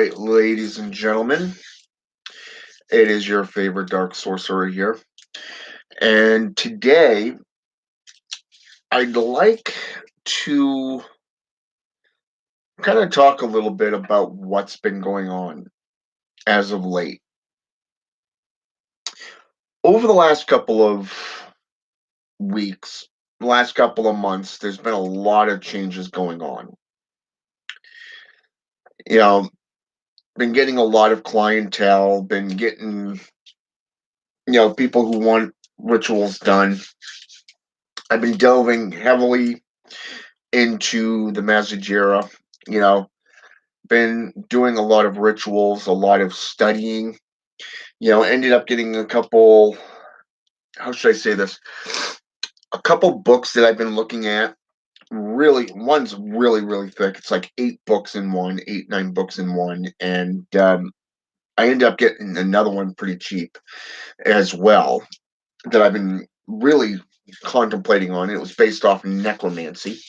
right, ladies and gentlemen, it is your favorite dark sorcerer here. And today, I'd like to kind of talk a little bit about what's been going on as of late. Over the last couple of weeks, last couple of months, there's been a lot of changes going on. You know, been getting a lot of clientele, been getting, people who want rituals done. I've been delving heavily into the Mazajira, you know, been doing a lot of rituals, a lot of studying, ended up getting a couple, how should I say this? A couple books that I've been looking at. Really, one's really, really thick. It's like 8 books in one, 9 books in one. And I ended up getting another one pretty cheap as well that I've been really contemplating on. It was based off necromancy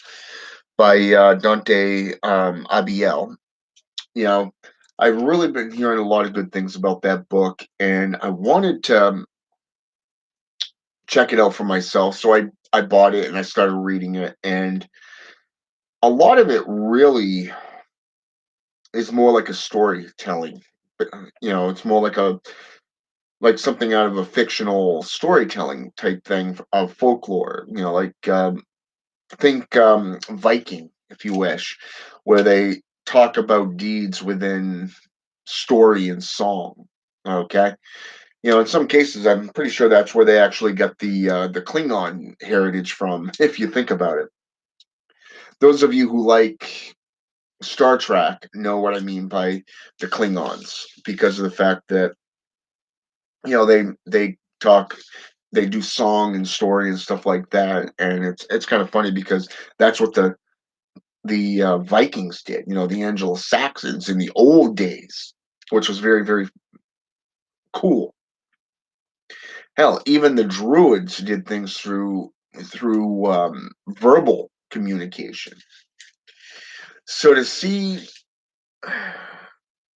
by Dante Abiel. You know, I've really been hearing a lot of good things about that book, and I wanted to check it out for myself. So I bought it and I started reading it, and a lot of it really is more like a storytelling. But it's more like something out of a fictional storytelling type thing of folklore. Think Viking, if you wish, where they talk about deeds within story and song. Okay, in some cases, I'm pretty sure that's where they actually got the Klingon heritage from. If you think about it, those of you who like Star Trek know what I mean by the Klingons because of the fact that they talk, they do song and story and stuff like that, and it's kind of funny because that's what the Vikings did. The Anglo-Saxons in the old days, which was very, very cool. Hell, even the Druids did things through verbal communication. So to see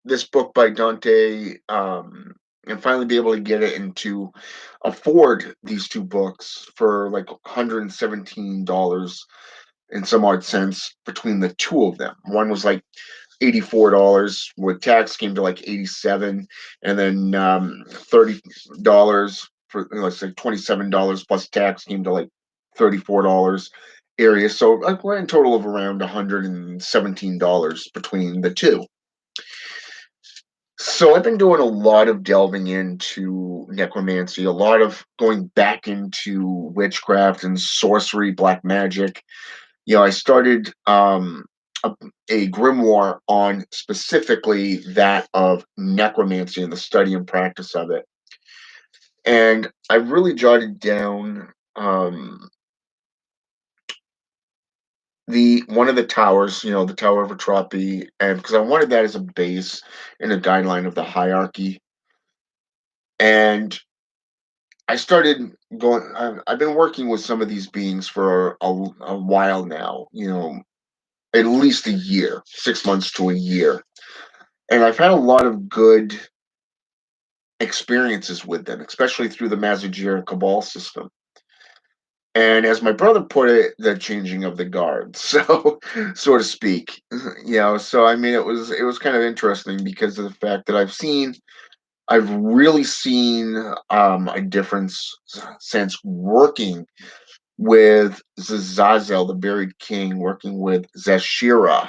this book by Dante, and finally be able to get it and to afford these 2 books for like $117 and some odd cents between the two of them. One was like $84 with tax, came to like 87, and then $30 for, let's say, $27 plus tax came to like $34 area. So like we're in total of around $117 between the two. So I've been doing a lot of delving into necromancy, a lot of going back into witchcraft and sorcery, black magic. I started a, a grimoire on specifically that of necromancy and the study and practice of it. And I really jotted down the one of the towers, the Tower of Atropy, and because I wanted that as a base and a guideline of the hierarchy. And I started going. I've been working with some of these beings for a while now. At least a year, 6 months to a year, and I've had a lot of good experiences with them, especially through the Mazajir Cabal system. And as my brother put it, the changing of the guard, so to speak. So I mean, it was kind of interesting because of the fact that I've really seen a difference since working with Zazel, the buried king, working with Zashira,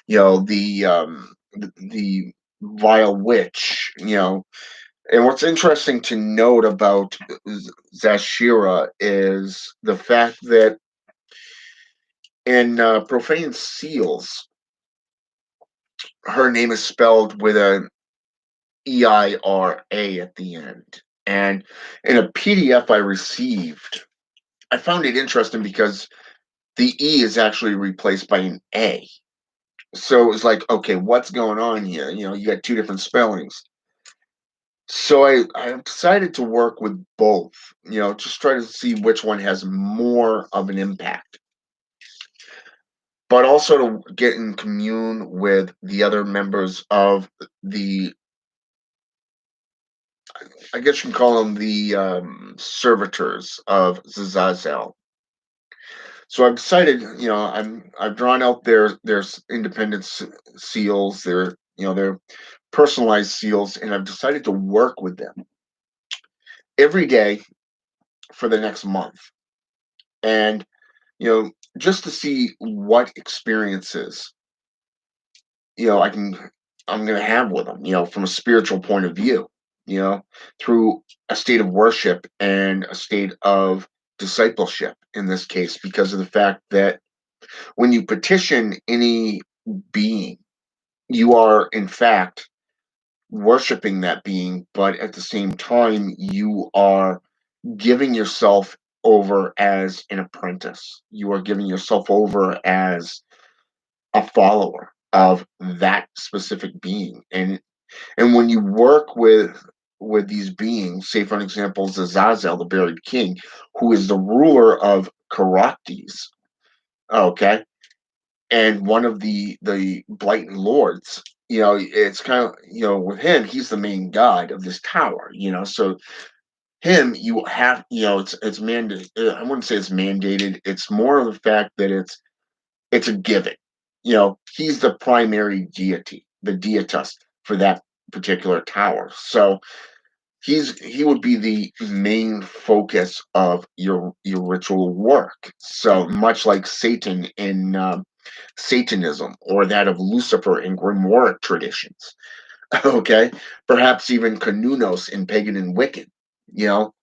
the vile witch, and what's interesting to note about Zashira is the fact that in Profane Seals, her name is spelled with an EIRA at the end. And in a PDF I received, I found it interesting because the E is actually replaced by an A. So it was like, okay, what's going on here? You got 2 different spellings. So I decided to work with both, just try to see which one has more of an impact. but also to get in commune with the other members of the, I guess you can call them the servitors of Zazazel. So I've decided, I've drawn out their independence seals, their personalized seals, and I've decided to work with them every day for the next month, and just to see what experiences you know I can I'm going to have with them, from a spiritual point of view, you know, through a state of worship and a state of discipleship in this case, because of the fact that when you petition any being, you are in fact worshiping that being, but at the same time, you are giving yourself over as an apprentice. You are giving yourself over as a follower of that specific being. And when you work with these beings, say for an example, Zazazel, the buried king, who is the ruler of Caractères, okay, and one of the Blighton lords. It's kind of, with him, he's the main god of this tower. So him, you have, it's mandated. I wouldn't say it's mandated. It's more of the fact that it's a given. He's the primary deity, the deitas for that particular tower. So he would be the main focus of your ritual work. So much like Satan in Satanism, or that of Lucifer in Grimoire traditions. Okay, perhaps even Canunos in pagan and Wiccan. You know,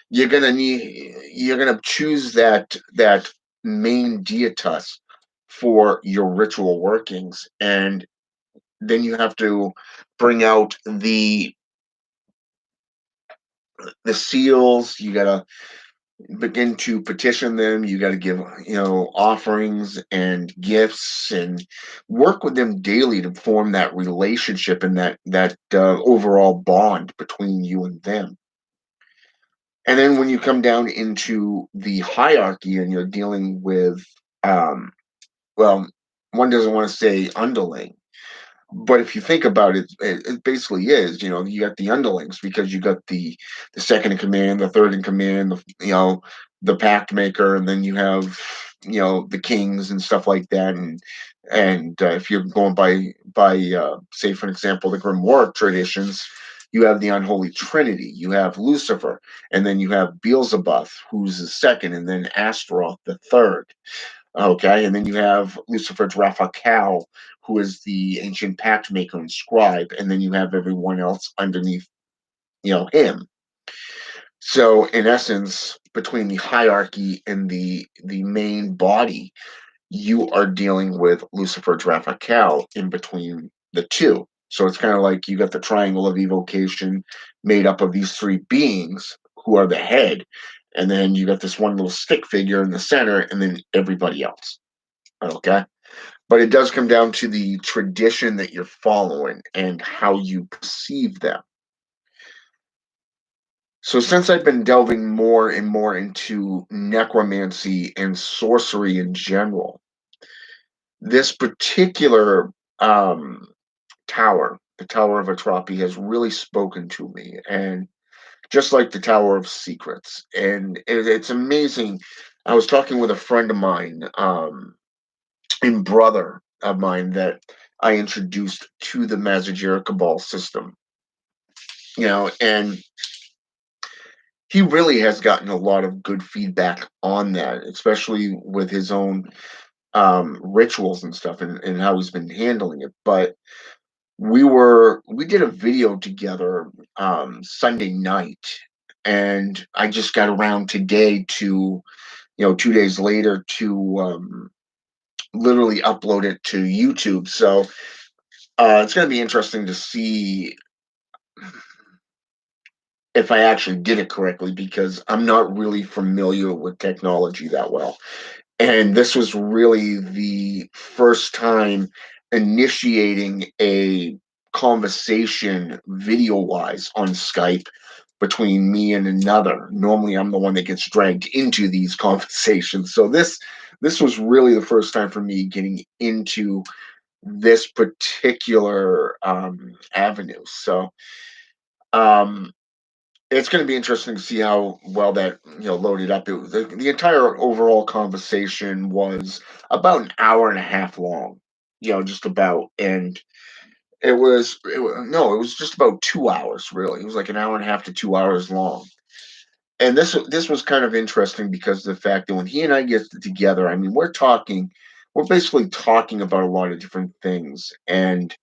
you're gonna choose that main deitas for your ritual workings, and then you have to bring out the seals. You gotta begin to petition them. You got to give, offerings and gifts, and work with them daily to form that relationship and that overall bond between you and them. And then when you come down into the hierarchy and you're dealing with, um, well, one doesn't want to say underling, but if you think about it, it basically is. You got the underlings because you got the second in command, the third in command, the pact maker, and then you have the kings and stuff like that. And if you're going by say for example the Grimoire traditions, you have the unholy trinity. You have Lucifer, and then you have Beelzebub, who's the second, and then Astaroth, the third. Okay, and then you have Lucifer's Raphael, who is the ancient pact maker and scribe, and then you have everyone else underneath, him. So in essence, between the hierarchy and the main body, you are dealing with Lucifer's Raphael in between the two. So it's kind of like you got the triangle of evocation made up of these three beings who are the head, and then you got this one little stick figure in the center, and then everybody else. Okay. But it does come down to the tradition that you're following and how you perceive them. So, since I've been delving more and more into necromancy and sorcery in general, this particular tower, the Tower of Atropi, has really spoken to me. And just like the Tower of Secrets. And it's amazing. I was talking with a friend of mine, and brother of mine, that I introduced to the Mazajira Cabal system, and he really has gotten a lot of good feedback on that, especially with his own rituals and stuff, and how he's been handling it. But we did a video together Sunday night, and I just got around today to, 2 days later, to literally upload it to YouTube. So it's going to be interesting to see if I actually did it correctly, because I'm not really familiar with technology that well. And this was really the first time initiating a conversation video wise on Skype between me and another. Normally, I'm the one that gets dragged into these conversations. So this this was really the first time for me getting into this particular avenue. So um, it's going to be interesting to see how well that loaded up. The entire overall conversation was about an hour and a half long, just about, and it was just about 2 hours really. It was like an hour and a half to 2 hours long. And this was kind of interesting because of the fact that when he and I get together, I mean, we're basically talking about a lot of different things. And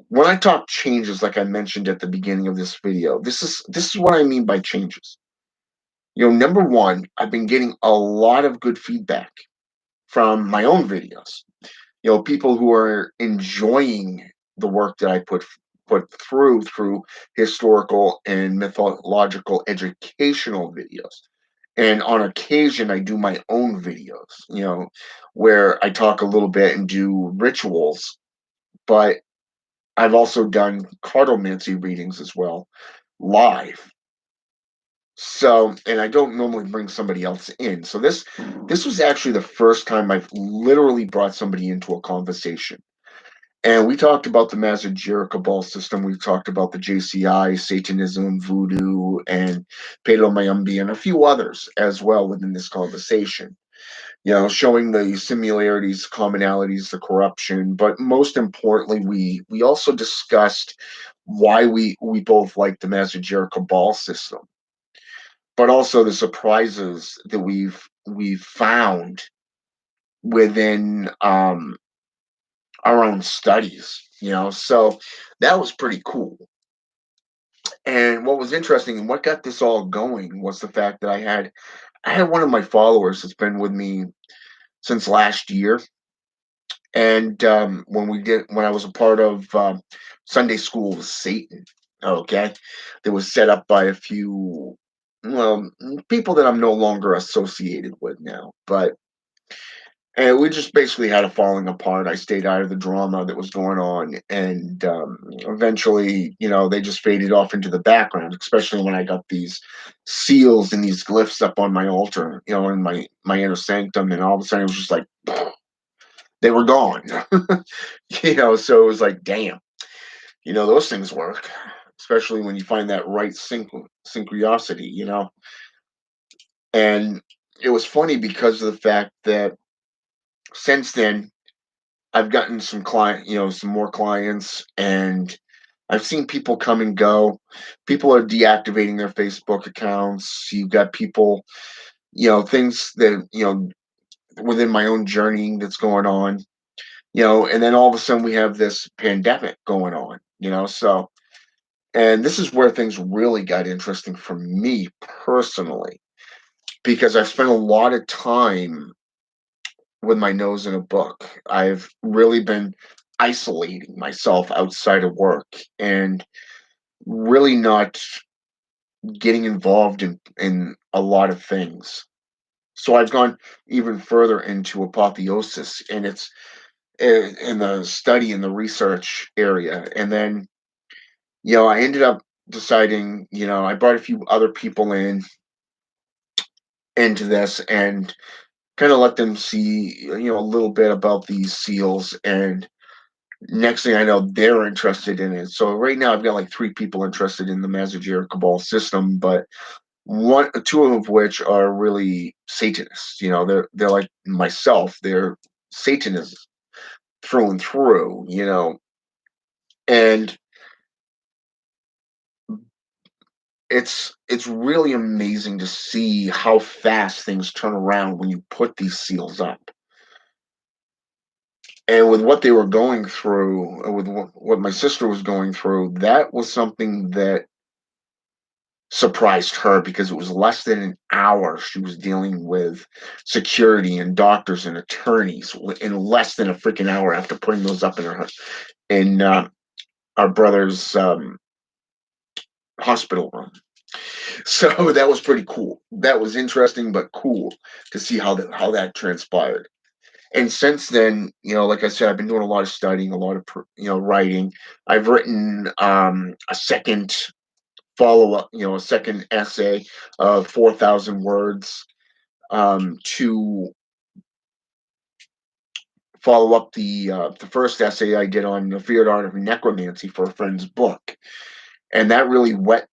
when I talk changes, like I mentioned at the beginning of this video, this is what I mean by changes. Number one, I've been getting a lot of good feedback from my own videos. People who are enjoying the work that I put through historical and mythological educational videos. And on occasion, I do my own videos, where I talk a little bit and do rituals. But I've also done cartomancy readings as well, live. So, and I don't normally bring somebody else in. So this was actually the first time I've literally brought somebody into a conversation. And we talked about the Mazajira Cabal system. We talked about the JCI, Satanism, Voodoo, and Palo Mayumbi, and a few others as well within this conversation. Showing the similarities, commonalities, the corruption, but most importantly, we also discussed why we both like the Mazajira Cabal system, but also the surprises that we've found within our own studies. So that was pretty cool. And what was interesting and what got this all going was the fact that I had one of my followers that's been with me since last year. And when I was a part of Sunday School with Satan, okay, that was set up by a few, well, people that I'm no longer associated with now. But and we just basically had a falling apart. I stayed out of the drama that was going on, and eventually, they just faded off into the background. Especially when I got these seals and these glyphs up on my altar, in my inner sanctum, and all of a sudden it was just like they were gone. So it was like, damn, those things work, especially when you find that right synchronicity. And it was funny because of the fact that since then I've gotten some more clients, and I've seen people come and go. People are deactivating their Facebook accounts. You've got people, things that, within my own journeying that's going on, and then all of a sudden we have this pandemic going on, so, and this is where things really got interesting for me personally, because I've spent a lot of time with my nose in a book. I've really been isolating myself outside of work and really not getting involved in a lot of things. So I've gone even further into apotheosis, and it's in the study and the research area. And then, I ended up deciding, I brought a few other people into this and kind of let them see, a little bit about these seals. And next thing I know, they're interested in it. So right now, I've got like three people interested in the Mazajir Cabal system, but two of which are really Satanists. They're like myself. They're Satanists through and through. And it's really amazing to see how fast things turn around when you put these seals up. And with what they were going through, with what my sister was going through, that was something that surprised her, because it was less than an hour she was dealing with security and doctors and attorneys in less than a freaking hour after putting those up in our brother's hospital room. So that was pretty cool. That was interesting but cool to see how that transpired. And since then, like I said, I've been doing a lot of studying, a lot of writing. I've written a second follow up, a second essay of 4,000 words. to follow up the first essay I did on the feared art of necromancy for a friend's book, and that really whet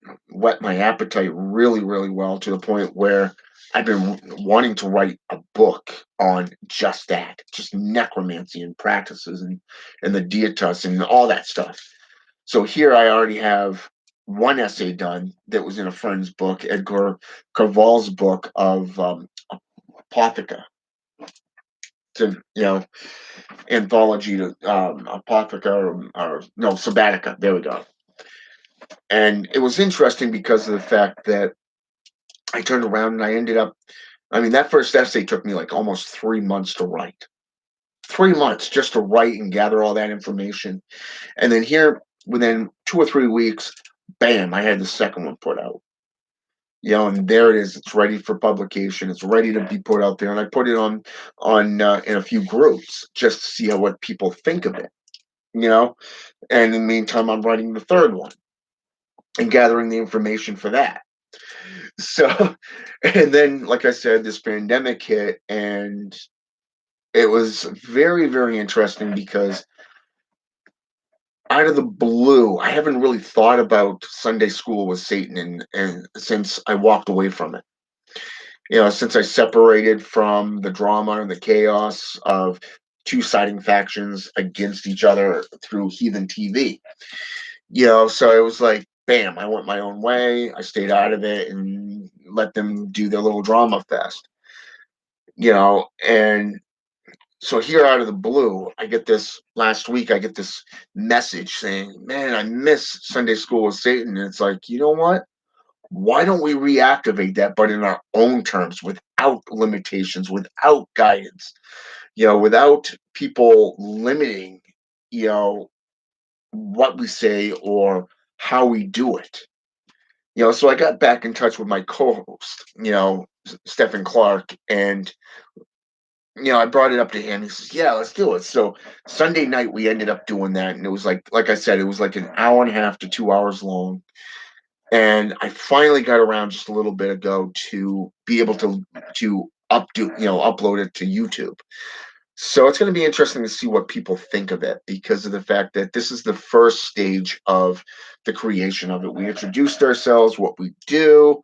my appetite really really well to the point where I've been wanting to write a book on just that, just necromancy and practices and the dietas and all that stuff. So here I already have one essay done that was in a friend's book, Edgar Carval's book of Apotheca. It's an anthology to Apotheca or no Sabbatica. There we go. And it was interesting because of the fact that I turned around and I ended up. I mean, that first essay took me like almost 3 months to write. 3 months just to write and gather all that information. And then here, within 2 or 3 weeks, bam, I had the second one put out. And there it is. It's ready for publication. It's ready to be put out there, and I put it on in a few groups just to see what people think of it. You know, and in the meantime, I'm writing the third one and gathering the information for that. So, and then, like I said, this pandemic hit, and it was very, very interesting because out of the blue, I haven't really thought about Sunday school with Satan, and since I walked away from it. Since I separated from the drama and the chaos of two siding factions against each other through heathen TV. So it was like, bam, I went my own way. I stayed out of it and let them do their little drama fest. And so here out of the blue, I get this last week, I get this message saying, man, I miss Sunday school with Satan. And it's like, you know what? Why don't we reactivate that, but in our own terms, without limitations, without guidance, without people limiting, what we say or how we do it. So I got back in touch with my co-host, Stephen Clark, and I brought it up to him. He says, "Yeah, let's do it." So Sunday night we ended up doing that, and it was like I said, it was like an hour and a half to 2 hours long. And I finally got around just a little bit ago to be able to upload it to YouTube. So it's going to be interesting to see what people think of it because of the fact that this is the first stage of the creation of it. We introduced ourselves, what we do,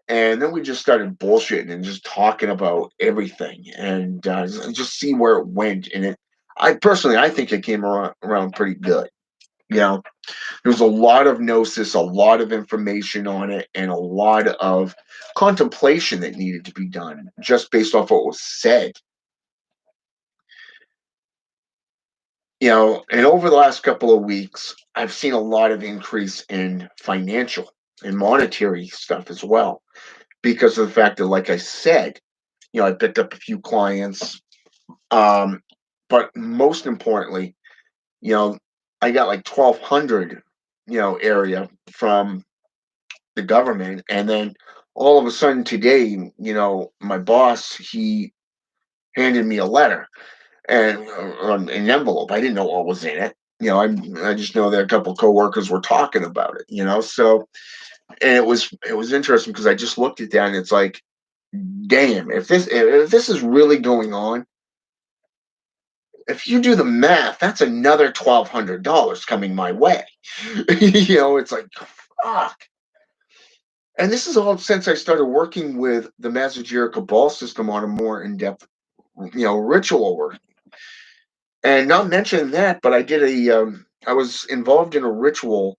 and then we just started bullshitting and just talking about everything and just see where it went. And I think it came around pretty good. You know, there's a lot of gnosis, a lot of information on it, and a lot of contemplation that needed to be done just based off what was said. And over the last couple of weeks, I've seen a lot of increase in financial and monetary stuff as well because of the fact that, like I said, I picked up a few clients. But most importantly, you know, I got like 1,200, area from the government. And then all of a sudden today, my boss, he handed me a letter and an envelope. I didn't know what was in it. I just know that a couple coworkers were talking about it. So and it was interesting because I just looked at that and it's like, damn, if this is really going on, if you do the math, that's another $1,200 coming my way. It's like, fuck. And this is all since I started working with the Mazajira Cabal system on a more in-depth, ritual work. And not mentioning that, but I was involved in a ritual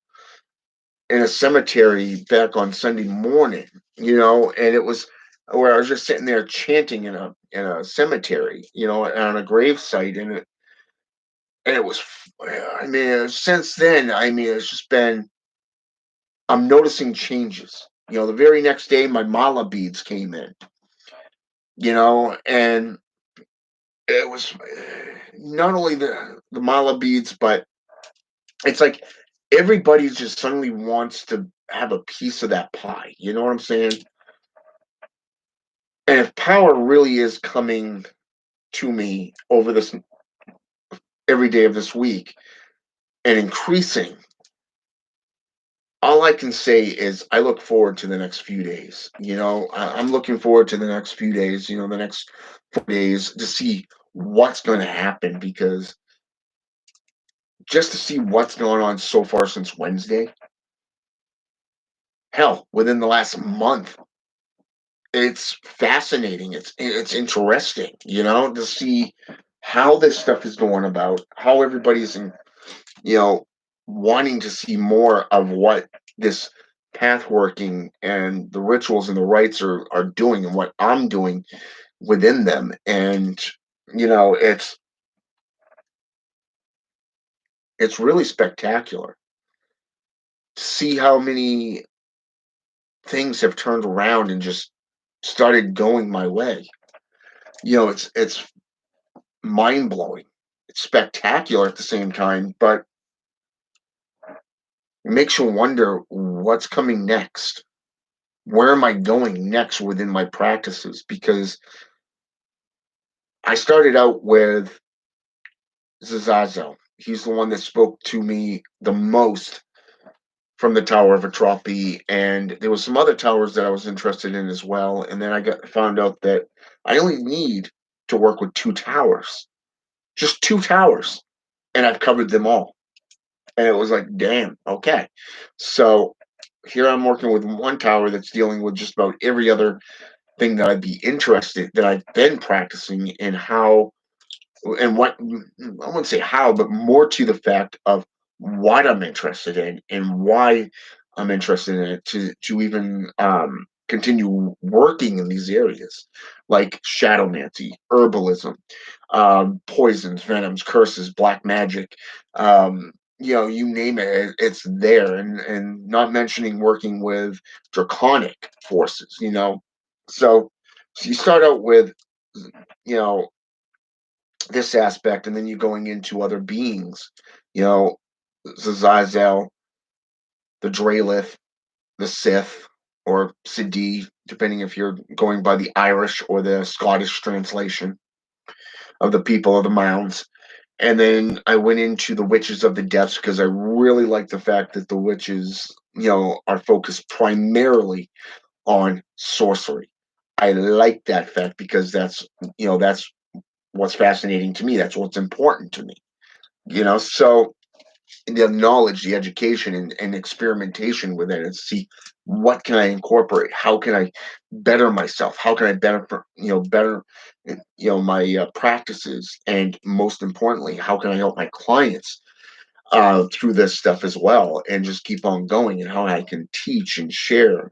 in a cemetery back on Sunday morning, and it was where I was just sitting there chanting in a cemetery, on a grave site, and it was, I mean, since then, I mean, it's just been, I'm noticing changes. The very next day, my mala beads came in, and it was not only the mala beads, but it's like everybody just suddenly wants to have a piece of that pie. You know what I'm saying? And if power really is coming to me over this every day of this week and increasing, all I can say is I look forward to the next few days. I'm looking forward to the next few days, the next 4 days to see what's going to happen because just to see what's going on so far since Wednesday, hell, within the last month, it's fascinating. It's interesting, to see how this stuff is going about, how everybody's you know, wanting to see more of what this path working and the rituals and the rites are doing and what I'm doing within them. And it's really spectacular to see how many things have turned around and just started going my way. It's mind blowing. It's spectacular at the same time, but it makes you wonder what's coming next. Where am I going next within my practices? Because I started out with Zazazo. He's the one that spoke to me the most from the Tower of Atropy, and there was some other towers that I was interested in as well. And then I got found out that I only need to work with two towers, just two towers, and I've covered them all. And it was like, damn, okay. So here I'm working with one tower that's dealing with just about every other thing that I'd be interested that I've been practicing in how and what I wouldn't say how, but more to the fact of what I'm interested in and why I'm interested in it to even continue working in these areas like shadowmancy, herbalism, poisons, venoms, curses, black magic. You name it, it's there, and not mentioning working with draconic forces. So you start out with you know this aspect, and then you're going into other beings, you know, Zazel, the Dralith, the Sith, or Sidi, depending if you're going by the Irish or the Scottish translation of the people of the mounds. And then I went into the witches of the depths because I really like the fact that the witches, are focused primarily on sorcery. I like that fact because that's what's fascinating to me. That's what's important to me. So the knowledge, the education, and experimentation with it, and see what can I incorporate, how can I better myself, how can I better my practices, and most importantly, how can I help my clients through this stuff as well, and just keep on going, and how I can teach and share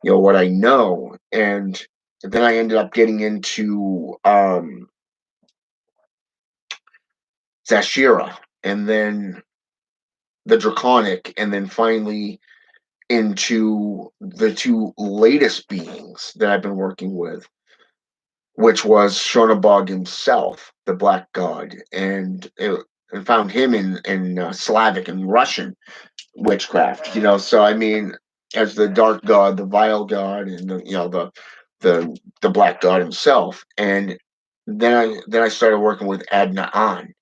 what I know. And then I ended up getting into Zashira, and then the Draconic, and then finally into the two latest beings that I've been working with, which was Shonabog himself, the Black God, and found him in Slavic and Russian witchcraft. So I mean, as the Dark God, the Vile God, and the Black God himself, and then I started working with Adna An.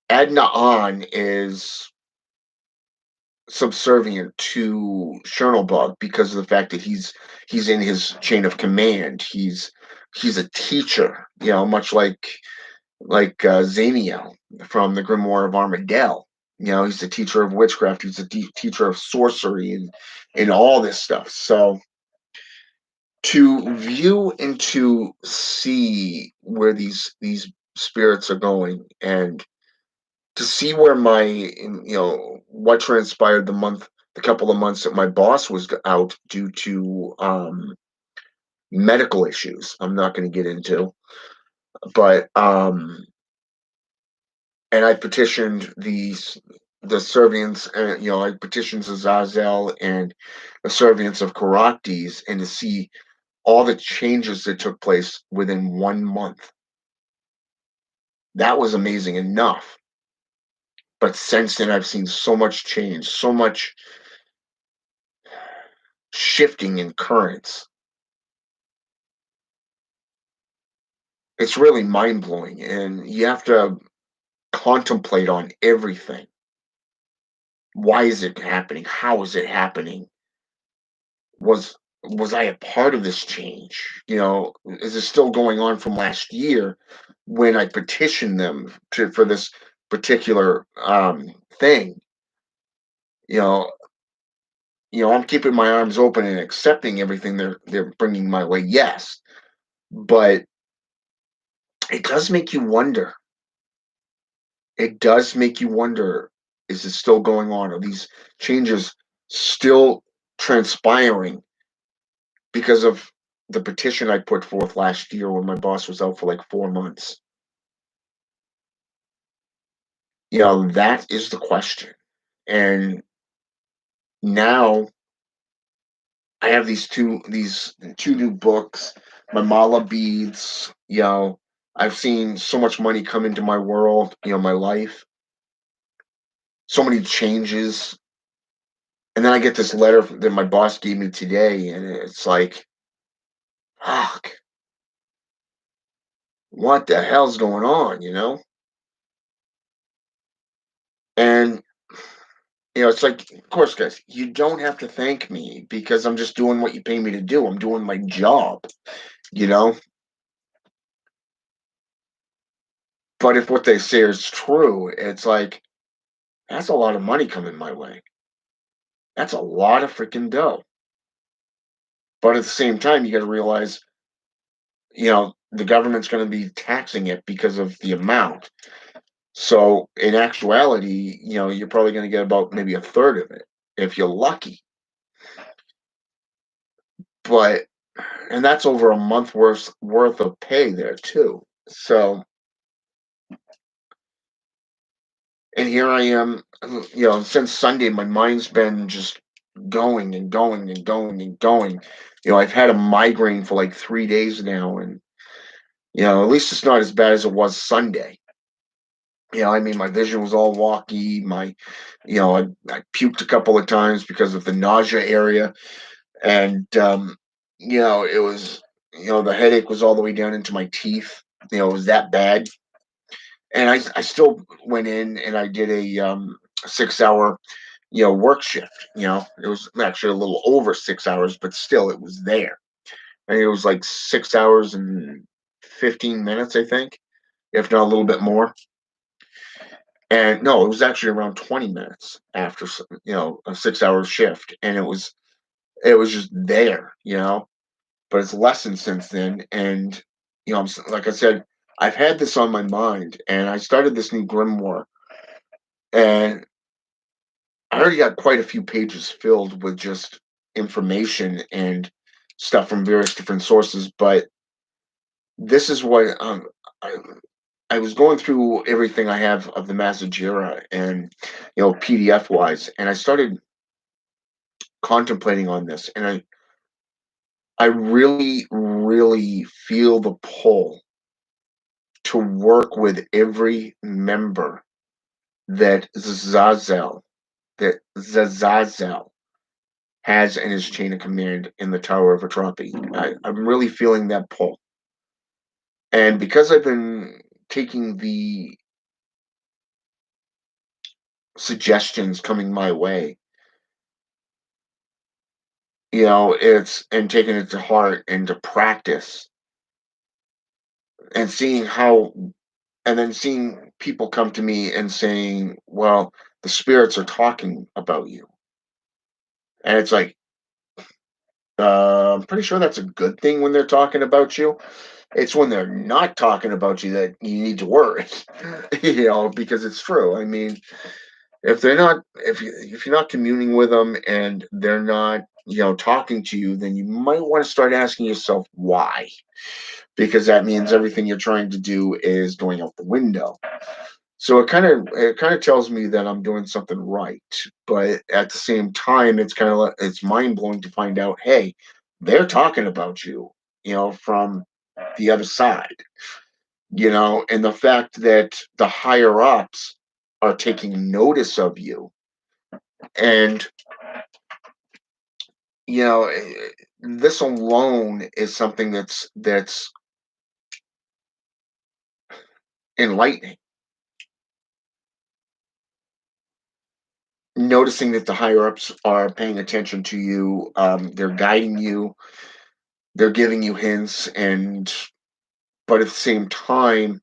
Adna An is subservient to Chernobog because of the fact that he's in his chain of command. He's a teacher, much like Zamiel from the Grimoire of Armadale. He's the teacher of witchcraft. He's a teacher of sorcery and all this stuff. So to view and to see where these spirits are going, and to see where what transpired the couple of months that my boss was out due to medical issues. I'm not going to get into, but and I petitioned the servants, I petitioned Zazel and the servants of Caractes, and to see all the changes that took place within 1 month. That was amazing enough. But since then, I've seen so much change, so much shifting in currents. It's really mind blowing, and you have to contemplate on everything. Why is it happening? How is it happening? Was was I a part of this change? Is it still going on from last year when I petitioned them for this particular thing? You know, I'm keeping my arms open and accepting everything they're bringing my way. Yes, but it does make you wonder. It does make you wonder: is it still going on? Are these changes still transpiring because of the petition I put forth last year when my boss was out for like 4 months? That is the question. And now I have these two new books, my mala beads. I've seen so much money come into my world, my life, so many changes. And then I get this letter that my boss gave me today, and it's like, fuck, what the hell's going on, And it's like, of course, guys, you don't have to thank me because I'm just doing what you pay me to do. I'm doing my job, you know. But if what they say is true, it's like, that's a lot of money coming my way. That's a lot of freaking dough. But at the same time, you got to realize, the government's going to be taxing it because of the amount. So in actuality, you're probably going to get about maybe a third of it if you're lucky. But and that's over a month worth of pay there too. So, and here I am, since Sunday, my mind's been just going and going and going and going. I've had a migraine for like 3 days now, and at least it's not as bad as it was Sunday. I mean, my vision was all wonky. I puked a couple of times because of the nausea area, and it was, the headache was all the way down into my teeth. It was that bad, and I still went in and I did a 6 hour work shift. It was actually a little over 6 hours, but still it was there. And it was like 6 hours and 15 minutes, I think, if not a little bit more. And no, it was actually around 20 minutes after a 6 hour shift, and it was just there. But it's lessened since then. And like I said, I've had this on my mind, and I started this new grimoire, and I already got quite a few pages filled with just information and stuff from various different sources. But this is what I, I was going through everything I have of the Massagera and PDF wise, and I started contemplating on this, and I really, really feel the pull to work with every member that Zazazel has in his chain of command in the Tower of Atrapi. I'm really feeling that pull. And because I've been taking the suggestions coming my way, it's and taking it to heart and to practice and seeing how, and then seeing people come to me and saying, well, the spirits are talking about you. And it's like, I'm pretty sure that's a good thing when they're talking about you. It's when they're not talking about you that you need to worry, because it's true. I mean, if you're not communing with them and they're not, talking to you, then you might want to start asking yourself why, because that means everything you're trying to do is going out the window. So it kind of tells me that I'm doing something right, but at the same time, it's mind blowing to find out, hey, they're talking about you, from the other side, and the fact that the higher ups are taking notice of you, and this alone is something that's enlightening. noticing that the higher ups are paying attention to you, they're guiding you, they're giving you hints, and but at the same time,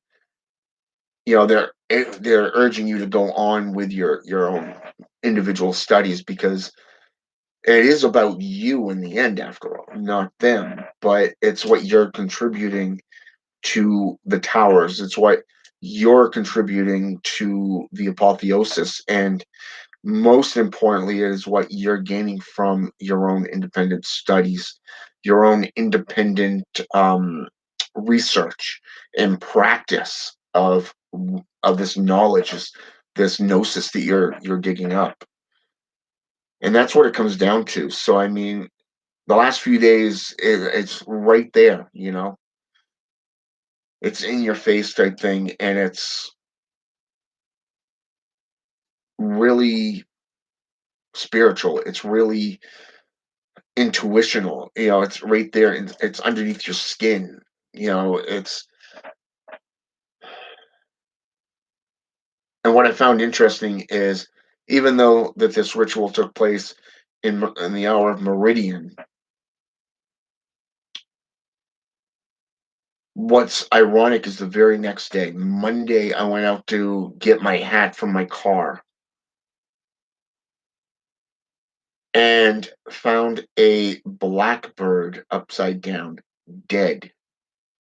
they're urging you to go on with your own individual studies because it is about you in the end, after all, not them. But it's what you're contributing to the towers. It's what you're contributing to the apotheosis, and most importantly, it is what you're gaining from your own independent studies, your own independent research and practice of this knowledge, this gnosis that you're digging up, and that's what it comes down to. So, I mean, the last few days, it's right there. It's in your face type thing, and it's really spiritual. It's really intuitional. It's right there, and it's underneath your skin. It's and what I found interesting is even though that this ritual took place in the hour of meridian, what's ironic is the very next day, Monday, I went out to get my hat from my car and found a blackbird upside down, dead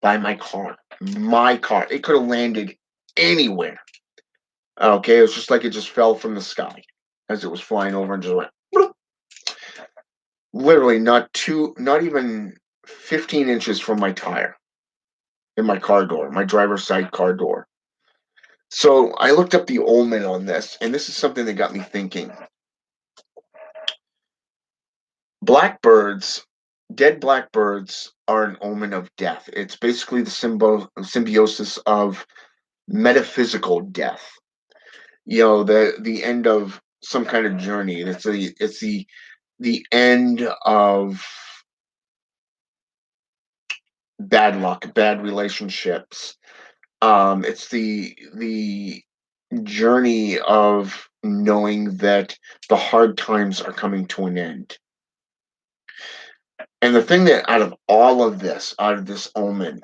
by my car. My car. It could have landed anywhere. Okay, it was just like it just fell from the sky as it was flying over and just went bloop. Literally not even 15 inches from my tire in my car door, my driver's side car door. So I looked up the omen on this, and this is something that got me thinking. Blackbirds, dead blackbirds are an omen of death. It's basically the symbiosis of metaphysical death. The end of some kind of journey. It's the end of bad luck, bad relationships. It's the journey of knowing that the hard times are coming to an end. And the thing that out of this omen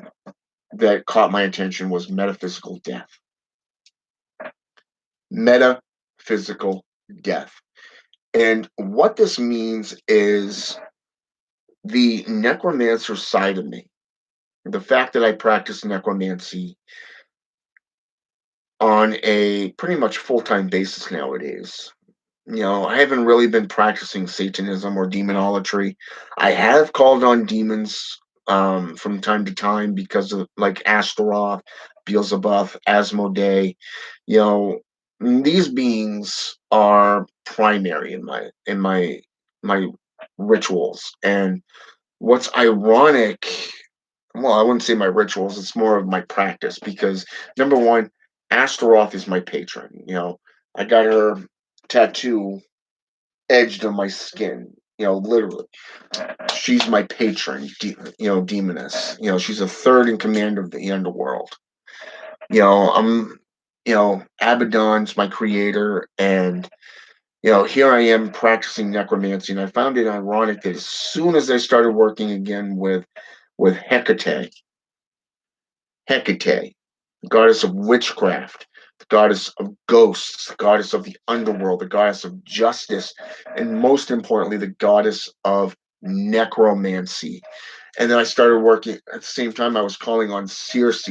that caught my attention was metaphysical death. Metaphysical death. And what this means is the necromancer side of me, the fact that I practice necromancy on a pretty much full-time basis nowadays. I haven't really been practicing Satanism or demonolatry. I have called on demons from time to time because of like Astaroth, Beelzebub, Asmodee. You know, these beings are primary in my rituals. And what's ironic, well, I wouldn't say my rituals, it's more of my practice because number one, Astaroth is my patron. I got her tattoo edged on my skin, literally. She's my patron, demoness. She's a third in command of the underworld. I'm, Abaddon's my creator, and here I am practicing necromancy, and I found it ironic that as soon as I started working again with Hecate, goddess of witchcraft, the goddess of ghosts, the goddess of the underworld, the goddess of justice, and most importantly, the goddess of necromancy. And then I started working at the same time. I was calling on Circe,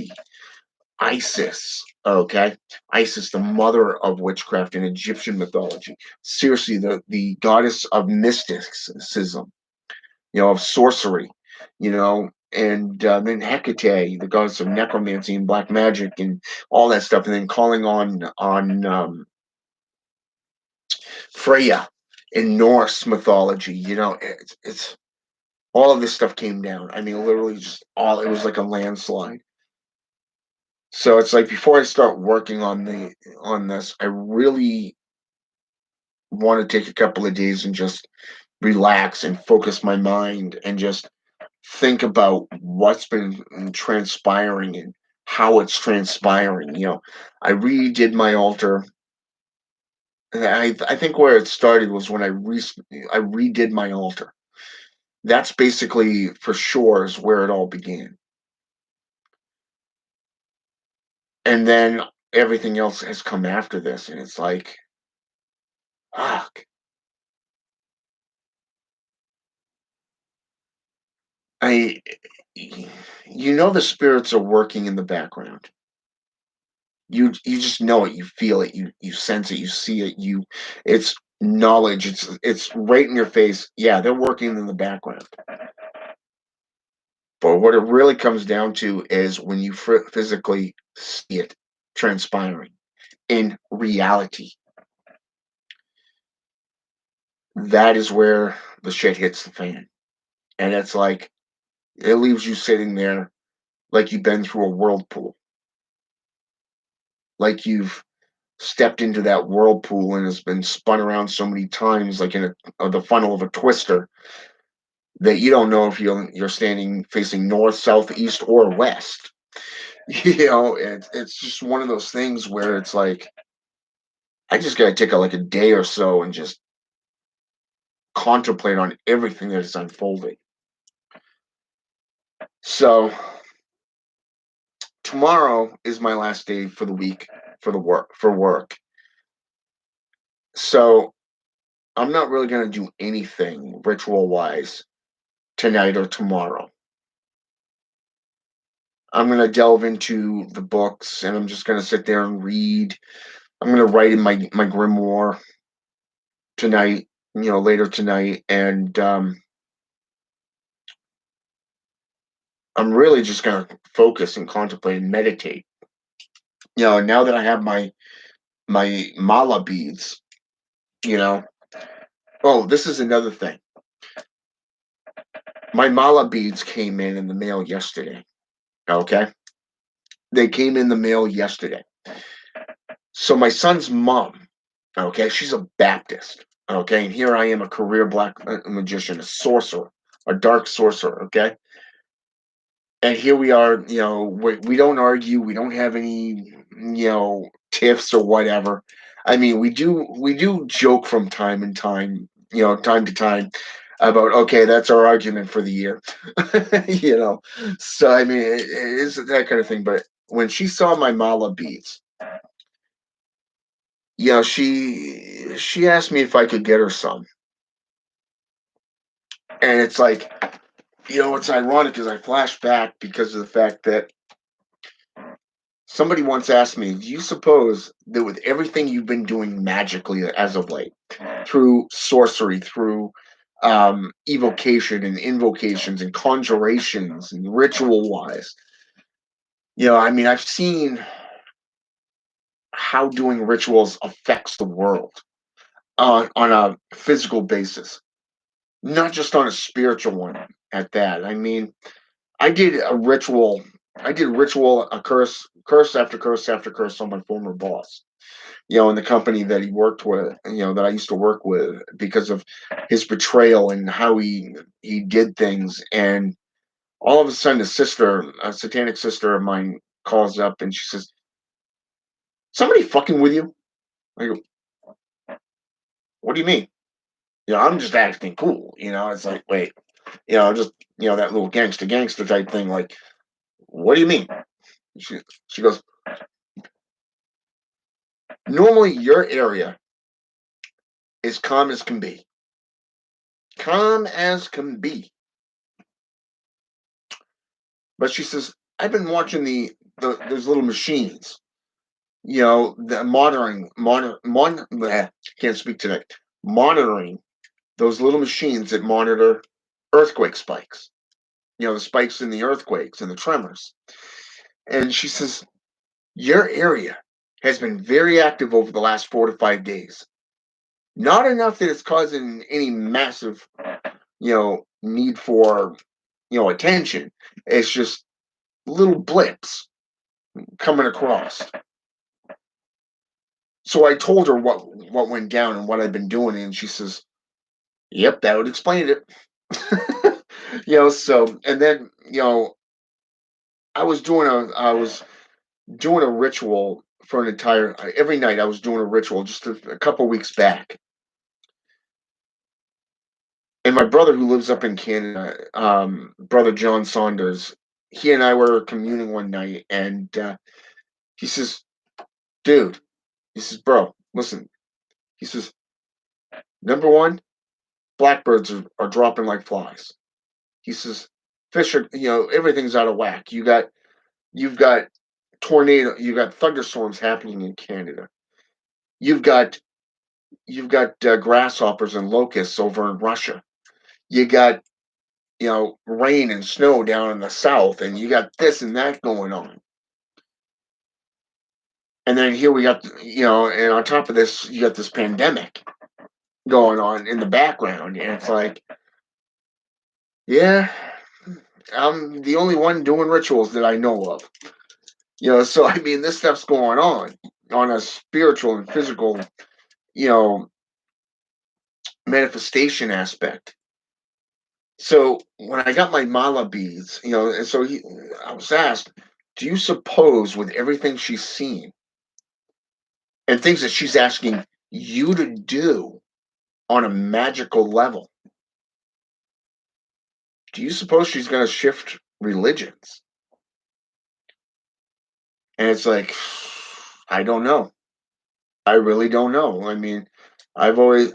Isis. Okay, Isis, the mother of witchcraft in Egyptian mythology. Circe, the goddess of mysticism, of sorcery, and then Hecate, the goddess of necromancy and black magic and all that stuff, and then calling on Freya in Norse mythology. It's all of this stuff came down. I mean, literally, just all it was like a landslide. So it's like before I start working on this, I really want to take a couple of days and just relax and focus my mind and just think about what's been transpiring and how it's transpiring. I redid my altar And I think where it started was when I redid my altar. That's basically for sure is where it all began. And then everything else has come after this, and it's like, fuck. I you know the spirits are working in the background. You just know it, you feel it, you sense it, you see it, you it's knowledge, it's right in your face. Yeah, they're working in the background. But what it really comes down to is when you physically see it transpiring in reality, that is where the shit hits the fan. And it's like, it leaves you sitting there like you've been through a whirlpool, like you've stepped into that whirlpool and has been spun around so many times, like in the funnel of a twister, that you don't know if you're standing facing north, south, east, or west. It's just one of those things where it's like I just gotta take like a day or so and just contemplate on everything that is unfolding. So tomorrow is my last day for the week for work. So I'm not really gonna do anything ritual wise tonight or tomorrow. I'm gonna delve into the books and I'm just gonna sit there and read. I'm gonna write in my grimoire tonight, later tonight, and I'm really just gonna focus and contemplate and meditate. Now that I have my mala beads, you know. Oh, this is another thing. My mala beads came in the mail yesterday. Okay, they came in the mail yesterday. So my son's mom, okay, she's a Baptist. Okay, and here I am, a career black magician, a sorcerer, a dark sorcerer. Okay, and here we are. We don't argue. We don't have any tiffs or whatever. I mean, we do joke from time and time, time to time, about, okay, that's our argument for the year. you know so I mean, it's that kind of thing. But when she saw my mala beads, she asked me if I could get her some. And it's like, it's ironic because I flash back because of the fact that somebody once asked me, do you suppose that with everything you've been doing magically as of late, through sorcery, through evocation and invocations and conjurations and ritual wise, I mean, I've seen how doing rituals affects the world on a physical basis, not just on a spiritual one at that. I mean, I did a ritual. I did ritual, a curse after curse after curse on my former boss, in the company that he worked with, that I used to work with, because of his betrayal and how he did things. And all of a sudden, a satanic sister of mine, calls up and she says, "Somebody fucking with you?" I go, "What do you mean?" I'm just acting cool. It's like, wait, just that little gangster type thing. Like, what do you mean? She she goes, "Normally your area is calm as can be, calm as can be." But she says, "I've been watching those little machines, the can't speak today, monitoring those little machines that monitor earthquake spikes, the spikes in the earthquakes and the tremors." And she says, "Your area has been very active over the last 4 to 5 days. Not enough that it's causing any massive, need for, attention. It's just little blips coming across." So I told her what went down and what I've been doing, and she says, "Yep, that would explain it." So, and then, I was doing a ritual for an entire every night. I was doing a ritual just a couple weeks back, and my brother who lives up in Canada, brother John Saunders, he and I were communing one night, and he says, "Dude," he says, "Bro, listen." He says, "Number one, blackbirds are dropping like flies." He says, "Fish are, everything's out of whack. You've got you've got thunderstorms happening in Canada. You've got grasshoppers and locusts over in Russia. You got rain and snow down in the south, and you got this and that going on. And then here we got and on top of this, you got this pandemic going on in the background, and it's like, yeah, I'm the only one doing rituals that I know of. So I mean, this stuff's going on a spiritual and physical, you know, manifestation aspect. So when I got my mala beads, and so I was asked, do you suppose with everything she's seen and things that she's asking you to do on a magical level, do you suppose she's going to shift religions? And it's like, I don't know. I really don't know. I mean, I've always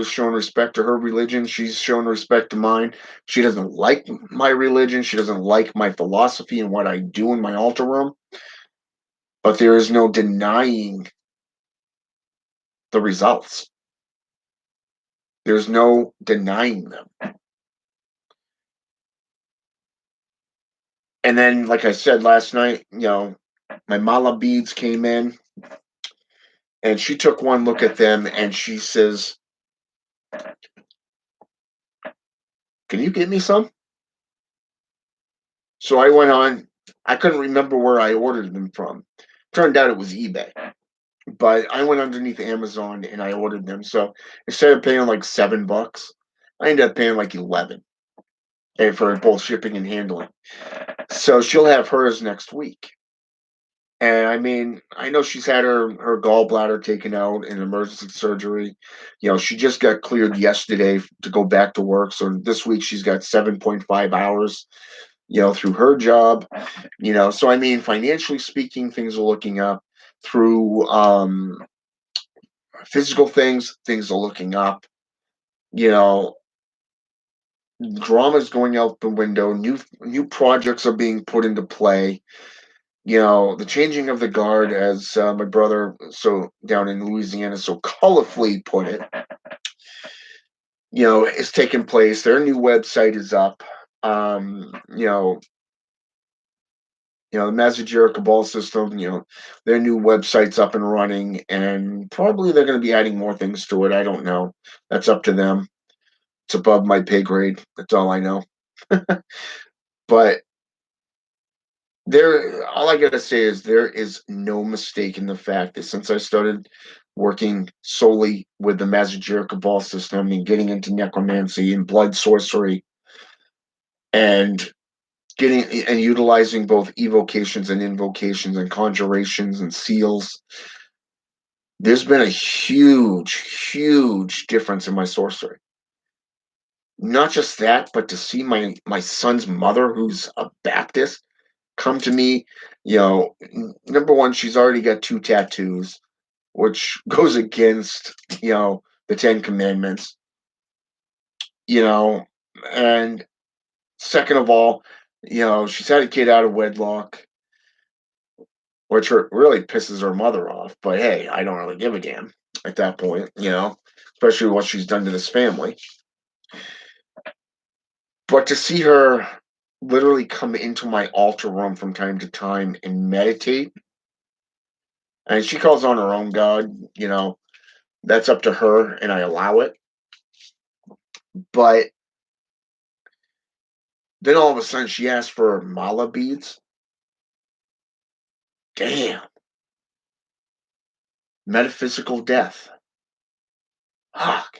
shown respect to her religion. She's shown respect to mine. She doesn't like my religion. She doesn't like my philosophy and what I do in my altar room. But there is no denying the results. There's no denying them. And then, like I said last night, my mala beads came in, and she took one look at them, and she says, "Can you get me some?" So I went on. I couldn't remember where I ordered them from. Turned out it was eBay. But I went underneath Amazon and I ordered them. So instead of paying like $7, I ended up paying like 11 and for both shipping and handling. So she'll have hers next week. And I mean, I know she's had her gallbladder taken out in emergency surgery. She just got cleared yesterday to go back to work. So this week she's got 7.5 hours, through her job. So I mean, financially speaking, things are looking up. Through physical things are looking up. You know, Drama's going out the window. New projects are being put into play. The changing of the guard, as my brother so down in Louisiana so colorfully put it, is taking place. Their new website is up. The Mazajira Cabal system, their new website's up and running, and probably they're going to be adding more things to it. I don't know. That's up to them. It's above my pay grade. That's all I know. But all I gotta say is there is no mistake in the fact that since I started working solely with the Mazajira Cabal system and getting into necromancy and blood sorcery and getting and utilizing both evocations and invocations and conjurations and seals, there's been a huge difference in my sorcery. Not just that, but to see my son's mother, who's a Baptist, come to me. Number one, she's already got 2 tattoos, which goes against the 10 Commandments. And second of all, she's had a kid out of wedlock, which really pisses her mother off. But hey, I don't really give a damn at that point, especially what she's done to this family. But to see her literally come into my altar room from time to time and meditate, and she calls on her own God, that's up to her, and I allow it. But then all of a sudden she asked for mala beads. Damn. Metaphysical death. Fuck.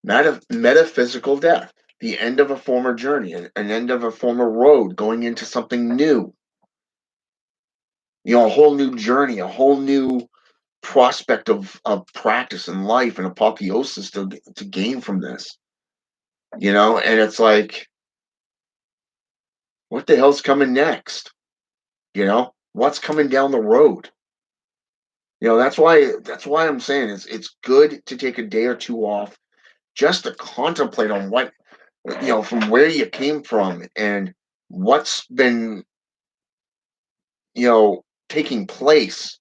Metaphysical death. The end of a former journey, an end of a former road, going into something new. A whole new journey, a whole new prospect of practice and life and apotheosis to gain from this. And it's like, what the hell's coming next? What's coming down the road? That's why I'm saying it's good to take a day or two off just to contemplate on what from where you came from and what's been taking place,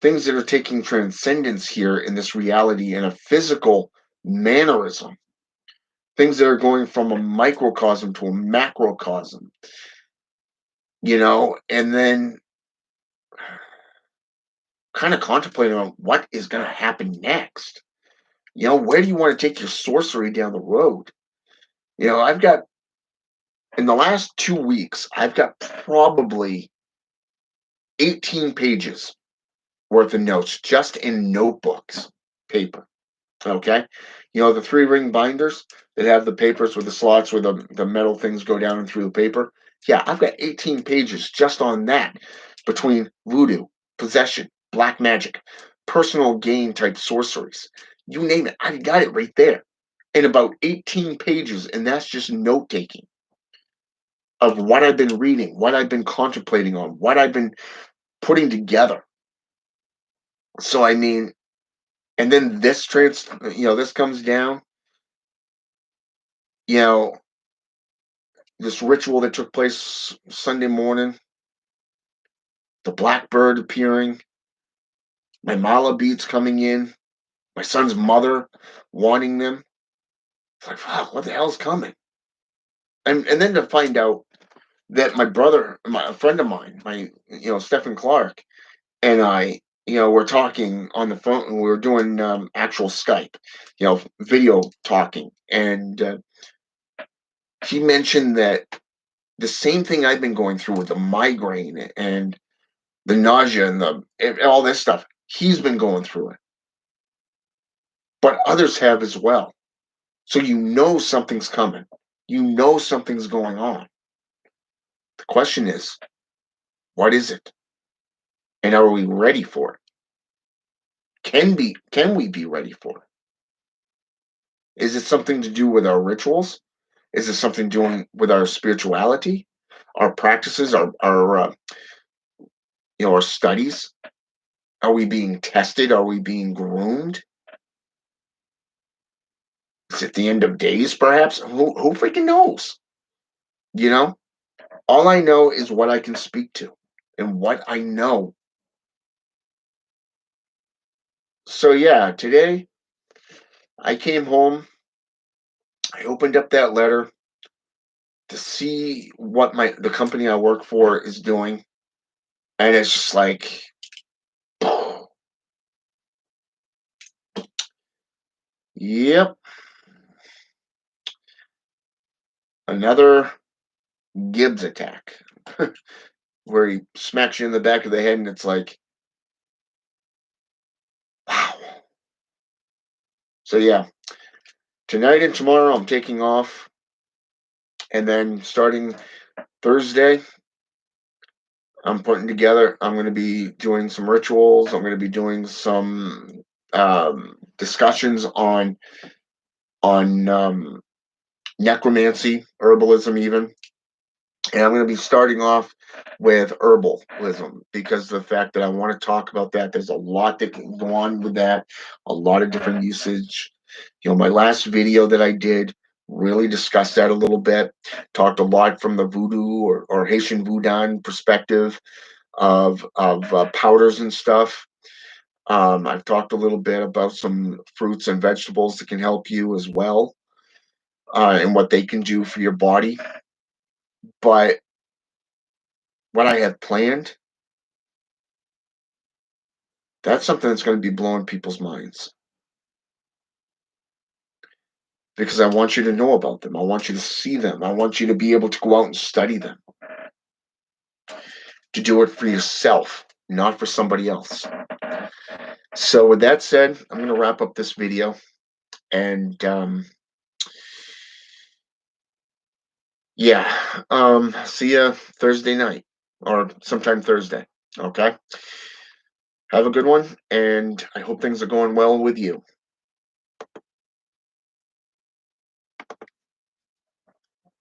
things that are taking transcendence here in this reality in a physical mannerism, things that are going from a microcosm to a macrocosm, and then kind of contemplating on what is going to happen next. Where do you want to take your sorcery down the road? I've got, in the last 2 weeks, I've got probably 18 pages worth of notes just in notebooks, paper. Okay. The 3-ring binders that have the papers with the slots where the metal things go down and through the paper. Yeah, I've got 18 pages just on that, between voodoo, possession, black magic, personal gain type sorceries. You name it, I've got it right there in about 18 pages. And that's just note taking of what I've been reading, what I've been contemplating on, what I've been putting together. So, I mean, and then this comes down, you know, this ritual that took place Sunday morning, the blackbird appearing, my mala beads coming in, my son's mother wanting them. It's like, fuck, what the hell's coming? And then to find out that my brother, a friend of mine, Stephen Clark, and I, were talking on the phone, and we were doing actual Skype, video talking. And he mentioned that the same thing I've been going through with the migraine and the nausea and all this stuff, he's been going through it, but others have as well. So something's coming. Something's going on. The question is, what is it? And are we ready for it? Can we be ready for it? Is it something to do with our rituals? Is it something doing with our spirituality, our practices, our studies? Are we being tested? Are we being groomed? Is it the end of days, perhaps? Who freaking knows? You know, all I know is what I can speak to and what I know. So yeah, today I came home. I opened up that letter to see what the company I work for is doing, and it's just like, yep, another Gibbs attack, where he smacks you in the back of the head, and it's like, wow. So yeah, tonight and tomorrow I'm taking off, and then starting Thursday, I'm going to be doing some rituals. I'm going to be doing some discussions on necromancy, herbalism, even. And I'm going to be starting off with herbalism, because the fact that I want to talk about that, there's a lot that can go on with that, a lot of different usage. My last video that I did really discussed that a little bit, talked a lot from the voodoo or Haitian voodoo perspective of powders and stuff. I've talked a little bit about some fruits and vegetables that can help you as well, and what they can do for your body. But what I have planned, that's something that's going to be blowing people's minds, because I want you to know about them. I want you to see them. I want you to be able to go out and study them, to do it for yourself, not for somebody else. So with that said, I'm going to wrap up this video, and yeah, see ya Thursday night. or sometime Thursday. Okay. Have a good one, and I hope things are going well with you.